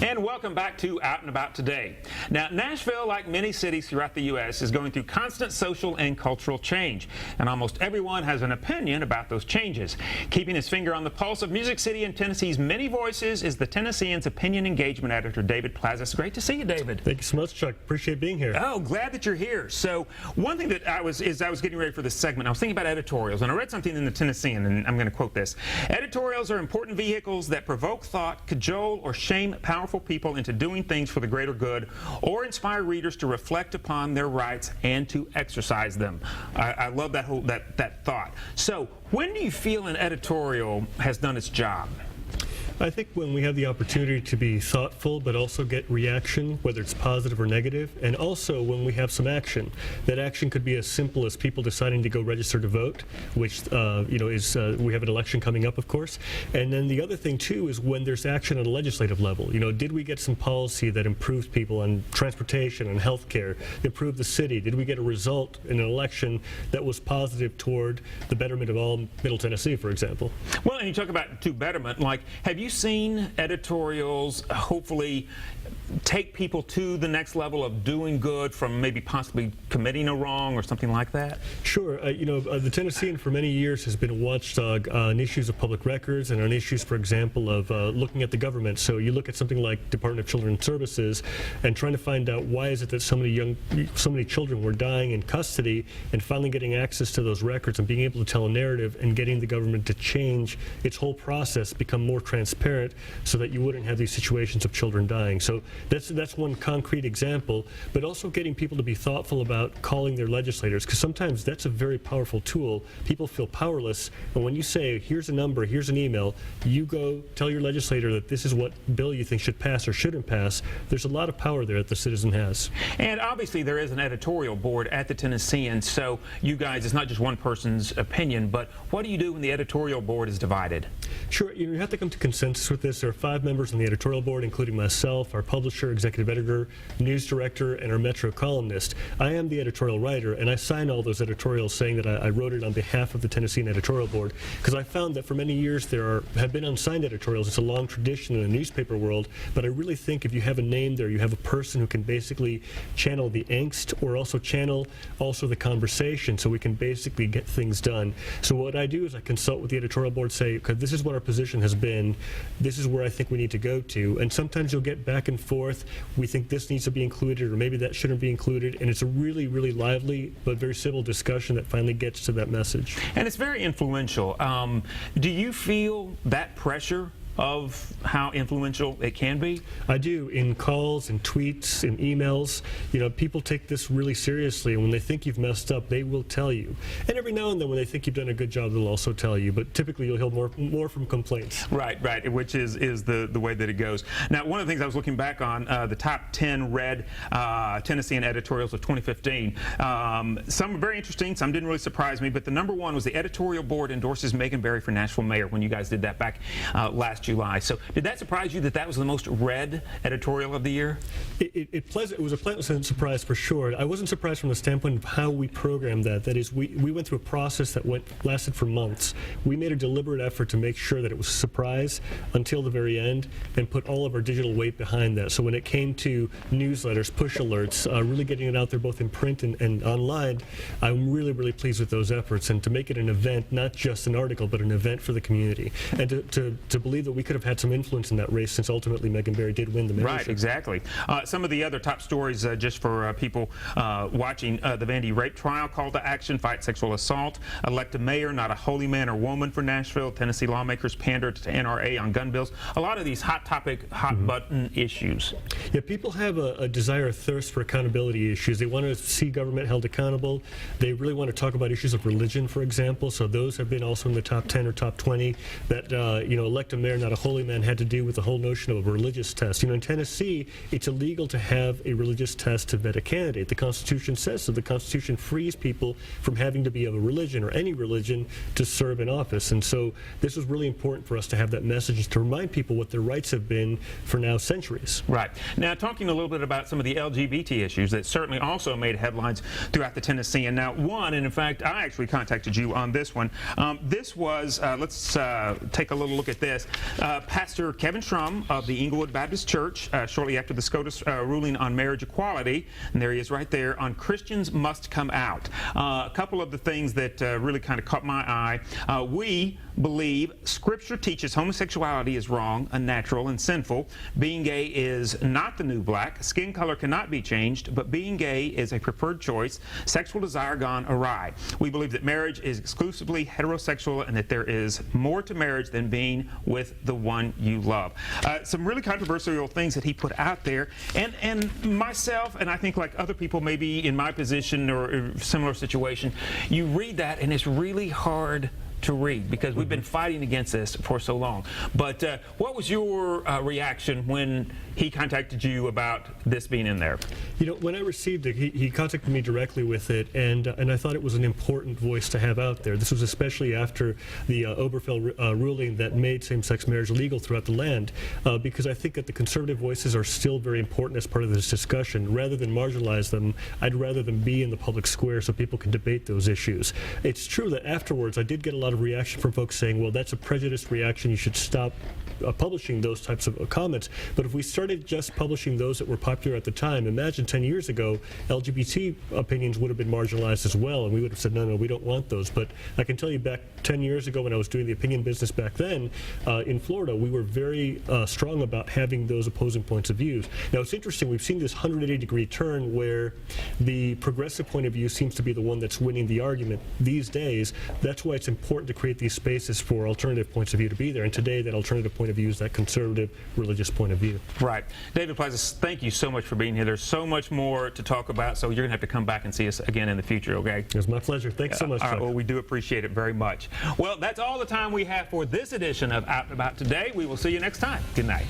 And welcome back to Out and About Today. Now, Nashville, like many cities throughout the U.S., is going through constant social and cultural change, and almost everyone has an opinion about those changes. Keeping his finger on the pulse of Music City and Tennessee's many voices is the Tennessean's opinion engagement editor, David Plazas. Great to see you, David. Thank you so much, Chuck. Appreciate being here. Oh, glad that you're here. So, one thing that I was getting ready for this segment, I was thinking about editorials, and I read something in the Tennessean, and I'm going to quote this. Editorials are important vehicles that provoke thought, cajole, or shame powerful people into doing things for the greater good, or inspire readers to reflect upon their rights and to exercise them. I love that thought. So, when do you feel an editorial has done its job? I think when we have the opportunity to be thoughtful but also get reaction, whether it's positive or negative, and also when we have some action. That action could be as simple as people deciding to go register to vote, which we have an election coming up, of course. And then the other thing too is when there's action at a legislative level. Did we get some policy that improves people on transportation and health care, improved the city? Did we get a result in an election that was positive toward the betterment of all Middle Tennessee, for example? Well, and you talk about to betterment, like, have you seen editorials hopefully take people to the next level of doing good from maybe possibly committing a wrong or something like that? Sure. The Tennessean for many years has been a watchdog on issues of public records and on issues, for example, of looking at the government. So you look at something like Department of Children's Services and trying to find out why is it that so many children were dying in custody, and finally getting access to those records and being able to tell a narrative and getting the government to change its whole process, become more transparent so that you wouldn't have these situations of children dying. So that's one concrete example, but also getting people to be thoughtful about calling their legislators, because sometimes that's a very powerful tool. People feel powerless, and when you say, here's a number, here's an email, you go tell your legislator that this is what bill you think should pass or shouldn't pass, there's a lot of power there that the citizen has. And obviously there is an editorial board at the Tennessean, so you guys, it's not just one person's opinion, but what do you do when the editorial board is divided? Sure, you have to come to consensus with this. There are 5 members on the editorial board, including myself, our publisher, executive editor, news director, and our Metro columnist. I am the editorial writer, and I sign all those editorials saying that I wrote it on behalf of the Tennessean editorial board, because I found that for many years there have been unsigned editorials. It's a long tradition in the newspaper world, but I really think if you have a name there, you have a person who can basically channel the angst or also channel the conversation, so we can basically get things done. So what I do is I consult with the editorial board, say, okay, this is what our position has been, this is where I think we need to go to, and sometimes you'll get back and forth. We think this needs to be included, or maybe that shouldn't be included, and it's a really, really lively but very civil discussion that finally gets to that message. And it's very influential. Do you feel that pressure of how influential it can be? I do, in calls, in tweets, in emails. People take this really seriously, and when they think you've messed up, they will tell you. And every now and then when they think you've done a good job, they'll also tell you, but typically you'll hear more from complaints. Right, which is the way that it goes. Now, one of the things I was looking back on, the top 10 read Tennessean editorials of 2015. Some were very interesting, some didn't really surprise me, but the number one was the editorial board endorses Megan Barry for Nashville mayor, when you guys did that back last July. So did that surprise you that was the most read editorial of the year? It was a pleasant surprise for sure. I wasn't surprised from the standpoint of how we programmed that. That is, we went through a process that lasted for months. We made a deliberate effort to make sure that it was a surprise until the very end, and put all of our digital weight behind that. So when it came to newsletters, push alerts, really getting it out there both in print and online, I'm really, really pleased with those efforts, and to make it an event, not just an article, but an event for the community. And to believe that we could have had some influence in that race, since ultimately Megan Barry did win the mayorship. Right, exactly. Some of the other top stories, just for people watching, the Vandy rape trial, call to action, fight sexual assault, elect a mayor, not a holy man or woman for Nashville, Tennessee lawmakers pander to NRA on gun bills. A lot of these hot topic, hot button issues. Yeah, people have a desire, a thirst for accountability issues. They want to see government held accountable. They really want to talk about issues of religion, for example. So those have been also in the top 10 or top 20. That elect a mayor, not a holy man, had to do with the whole notion of a religious test. In Tennessee, it's illegal to have a religious test to vet a candidate. The Constitution says so. The Constitution frees people from having to be of a religion or any religion to serve in office. And so this was really important for us to have that message, to remind people what their rights have been for now centuries. Right. Now, talking a little bit about some of the LGBT issues that certainly also made headlines throughout the Tennessean. Now, one, and in fact, I actually contacted you on this one. This was, let's take a little look at this. Pastor Kevin Schrum of the Inglewood Baptist Church, shortly after the SCOTUS ruling on marriage equality, and there he is right there, on Christians Must Come Out. A couple of the things that really kind of caught my eye. We believe Scripture teaches homosexuality is wrong, unnatural, and sinful. Being gay is not the new black. Skin color cannot be changed, but being gay is a preferred choice. Sexual desire gone awry. We believe that marriage is exclusively heterosexual and that there is more to marriage than being with the one you love. Some really controversial things that he put out there, and myself, and I think like other people maybe in my position or similar situation, you read that and it's really hard to read because we've been fighting against this for so long. But what was your reaction when he contacted you about this being in there? You know, when I received it, he contacted me directly with it, and I thought it was an important voice to have out there. This was especially after the Obergefell ruling that made same-sex marriage legal throughout the land, because I think that the conservative voices are still very important as part of this discussion. Rather than marginalize them, I'd rather them be in the public square so people can debate those issues. It's true that afterwards I did get a lot of reaction from folks saying, well, that's a prejudiced reaction, you should stop publishing those types of comments. But if we started just publishing those that were popular at the time, imagine 10 years ago, LGBT opinions would have been marginalized as well, and we would have said, no, we don't want those. But I can tell you back 10 years ago when I was doing the opinion business back then, in Florida, we were very strong about having those opposing points of view. Now, it's interesting, we've seen this 180-degree turn where the progressive point of view seems to be the one that's winning the argument these days. That's why it's important to create these spaces for alternative points of view to be there. And today, that alternative point of view is that conservative religious point of view. Right. David Plazas, thank you so much for being here. There's so much more to talk about, so you're going to have to come back and see us again in the future, okay? It was my pleasure. Thanks so much. All right, well, we do appreciate it very much. Well, that's all the time we have for this edition of Out and About today. We will see you next time. Good night.